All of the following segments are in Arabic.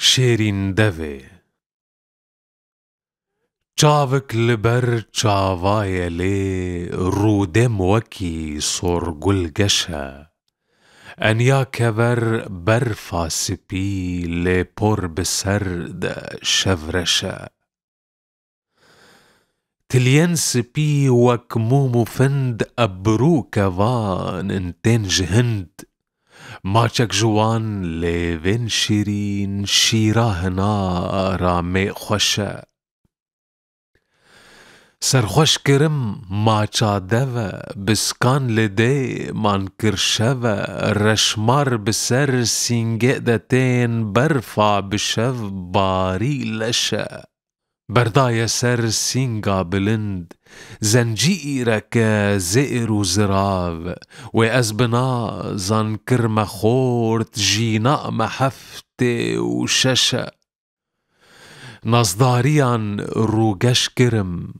شیرین دوه چاوک لبر چاوای لی رودم وکی سرگل گشه انیا کبر برفا سپی لی پر بسر ده شورشه تلين سپی وک مومو فند ابرو کوان انتن جهند ماچک جوان لیوین شیرین شیراه نارا می خوشه سرخوش کرم ماچا دوه بسکان لده من کرشوه رشمار بسر سینگه دتین برفا بشو باری لشه بردای سر سینگا بلند زنجیرک زئر و زراو و از بنا زن کرم خورد جینا محفت و ششه نزداریان روگش کرم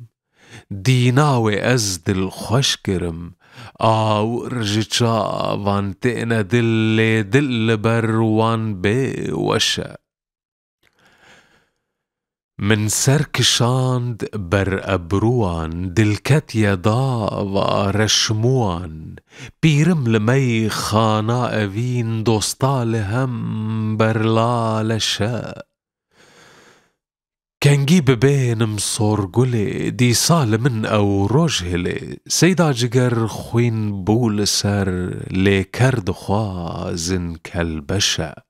دینا و از دل خوش کرم آو رجچا وان تئن دل بروان بی وشه من سرکشاند بر ابروان دلکت یدا و رشموان پیرم لمی خانا اوین دوستال هم برلالشه کنگی ببینم سرگله دی سال من او رجهله سیدا جگر خوین بول سر لی کرد خوازن کلبشه